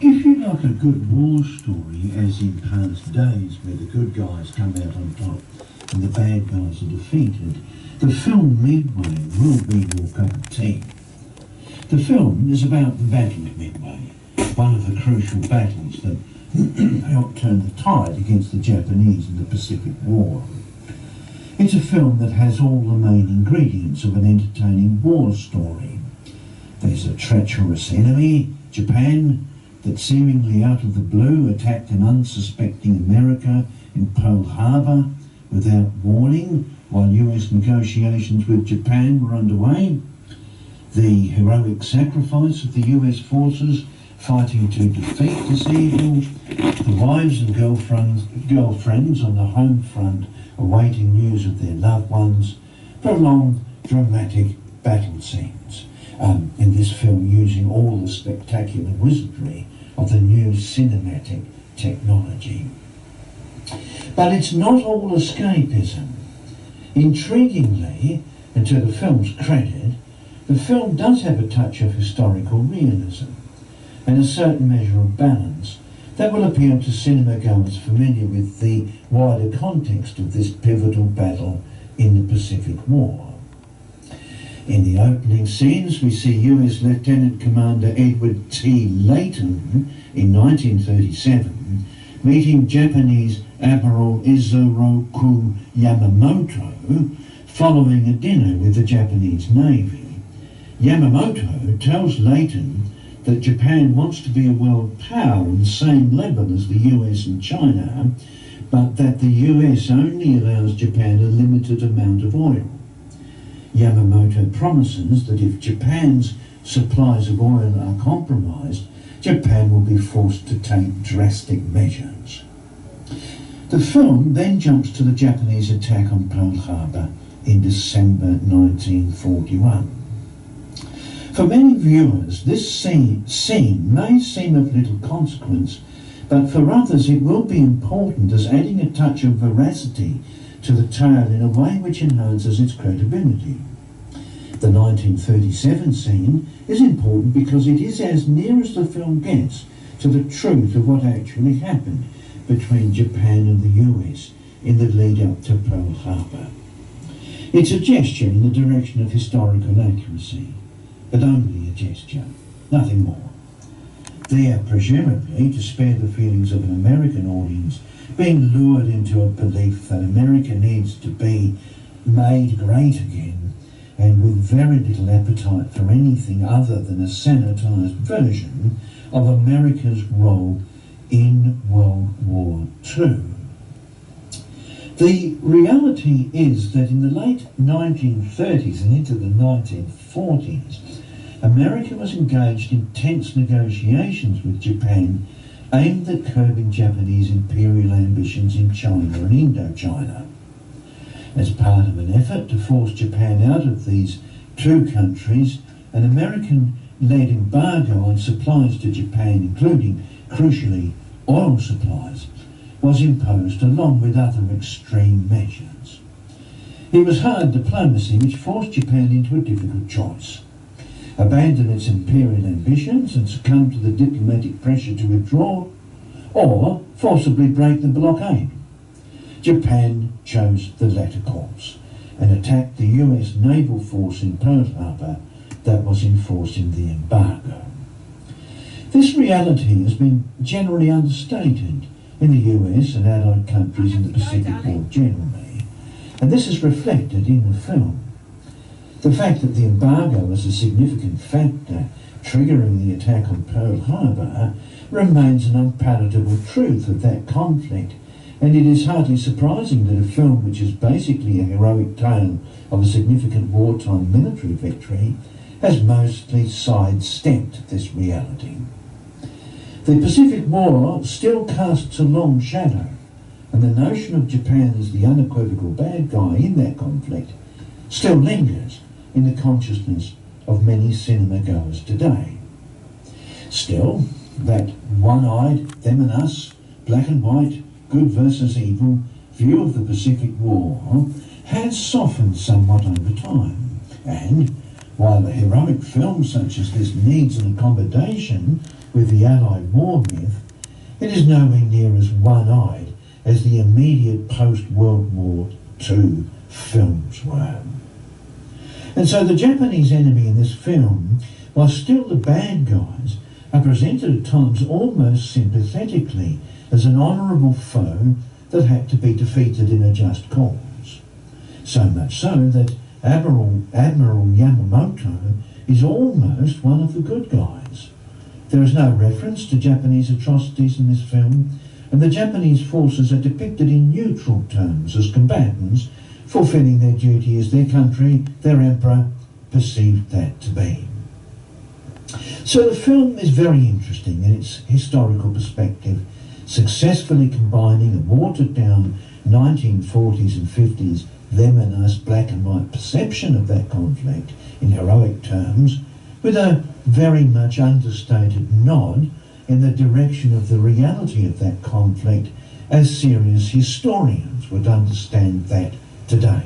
If you like a good war story, as in past days, where the good guys come out on top and the bad guys are defeated, the film Midway will be your cup of tea. The film is about the Battle of Midway, one of the crucial battles that helped turn the tide against the Japanese in the Pacific War. It's a film that has all the main ingredients of an entertaining war story. There's a treacherous enemy, Japan, that seemingly out of the blue attacked an unsuspecting America in Pearl Harbor without warning while US negotiations with Japan were underway. The heroic sacrifice of the US forces fighting to defeat this evil. The wives and girlfriends on the home front awaiting news of their loved ones. Prolonged, dramatic battle scenes. In this film using all the spectacular wizardry of the new cinematic technology. But it's not all escapism. Intriguingly, and to the film's credit, the film does have a touch of historical realism and a certain measure of balance that will appeal to cinema goers familiar with the wider context of this pivotal battle in the Pacific War. In the opening scenes, we see US Lieutenant Commander Edward T. Layton in 1937 meeting Japanese Admiral Isoroku Yamamoto following a dinner with the Japanese Navy. Yamamoto tells Layton that Japan wants to be a world power on the same level as the US and China, but that the US only allows Japan a limited amount of oil. Yamamoto promises that if Japan's supplies of oil are compromised, Japan will be forced to take drastic measures. The film then jumps to the Japanese attack on Pearl Harbor in December 1941. For many viewers, this scene may seem of little consequence, but for others it will be important as adding a touch of veracity to the tale in a way which enhances its credibility. The 1937 scene is important because it is as near as the film gets to the truth of what actually happened between Japan and the US in the lead up to Pearl Harbor. It's a gesture in the direction of historical accuracy, but only a gesture, nothing more. There, presumably, to spare the feelings of an American audience being lured into a belief that America needs to be made great again, and with very little appetite for anything other than a sanitized version of America's role in World War II. The reality is that in the late 1930s and into the 1940s, America was engaged in tense negotiations with Japan aimed at curbing Japanese imperial ambitions in China and Indochina. As part of an effort to force Japan out of these two countries, an American-led embargo on supplies to Japan, including, crucially, oil supplies, was imposed along with other extreme measures. It was hard diplomacy which forced Japan into a difficult choice: abandon its imperial ambitions and succumb to the diplomatic pressure to withdraw, or forcibly break the blockade. Japan chose the latter course and attacked the US naval force in Pearl Harbor that was enforcing the embargo. This reality has been generally understated in the US and allied countries in the Pacific War generally, and this is reflected in the film. The fact that the embargo was a significant factor triggering the attack on Pearl Harbor remains an unpalatable truth of that conflict, and it is hardly surprising that a film which is basically a heroic tale of a significant wartime military victory has mostly sidestepped this reality. The Pacific War still casts a long shadow, and the notion of Japan as the unequivocal bad guy in that conflict still lingers in the consciousness of many cinema goers today. Still, that one-eyed, them and us, black and white, good versus evil view of the Pacific War has softened somewhat over time, and While a heroic film such as this needs an accommodation with the Allied war myth, it is nowhere near as one-eyed as the immediate post-World War II films were. And so the Japanese enemy in this film, while still the bad guys, are presented at times almost sympathetically as an honourable foe that had to be defeated in a just cause. So much so that Admiral Yamamoto is almost one of the good guys. There is no reference to Japanese atrocities in this film, and the Japanese forces are depicted in neutral terms as combatants fulfilling their duty as their country, their emperor, perceived that to be. So the film is very interesting in its historical perspective, successfully combining a watered-down 1940s and 50s them and us black and white perception of that conflict in heroic terms, with a very much understated nod in the direction of the reality of that conflict as serious historians would understand that today.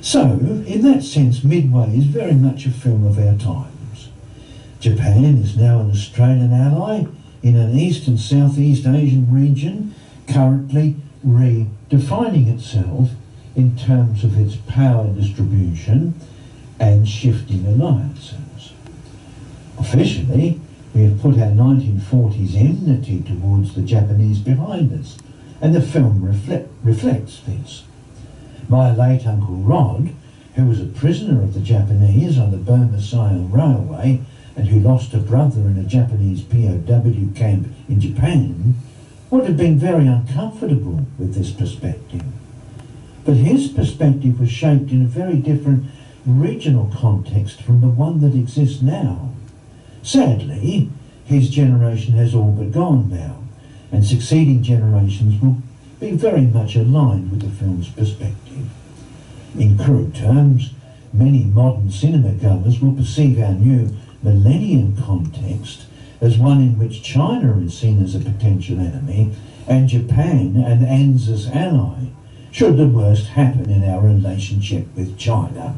So, in that sense, Midway is very much a film of our times. Japan is now an Australian ally in an East and Southeast Asian region, currently redefining itself in terms of its power distribution and shifting alliances. Officially, we have put our 1940s enmity towards the Japanese behind us, and the film reflects this. My late Uncle Rod, who was a prisoner of the Japanese on the Burma-Siam Railway and who lost a brother in a Japanese POW camp in Japan, would have been very uncomfortable with this perspective. But his perspective was shaped in a very different regional context from the one that exists now. Sadly, his generation has all but gone now, and succeeding generations will be very much aligned with the film's perspective. In crude terms, many modern cinema goers will perceive our new millennium context as one in which China is seen as a potential enemy and Japan an ANZUS ally, should the worst happen in our relationship with China.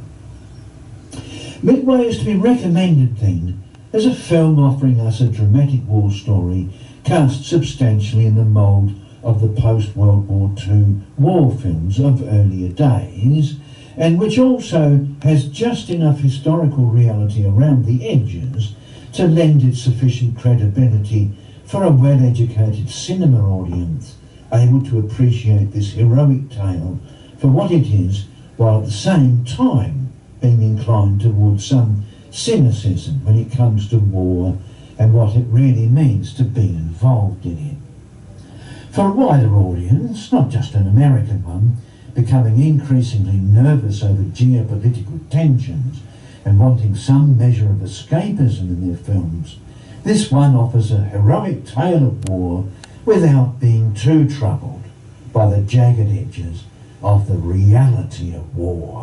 Midway is to be recommended then as a film offering us a dramatic war story cast substantially in the mould of the post-World War II war films of earlier days, and which also has just enough historical reality around the edges to lend it sufficient credibility for a well-educated cinema audience able to appreciate this heroic tale for what it is, while at the same time being inclined towards some cynicism when it comes to war and what it really means to be involved in it. For a wider audience, not just an American one, becoming increasingly nervous over geopolitical tensions and wanting some measure of escapism in their films, this one offers a heroic tale of war without being too troubled by the jagged edges of the reality of war.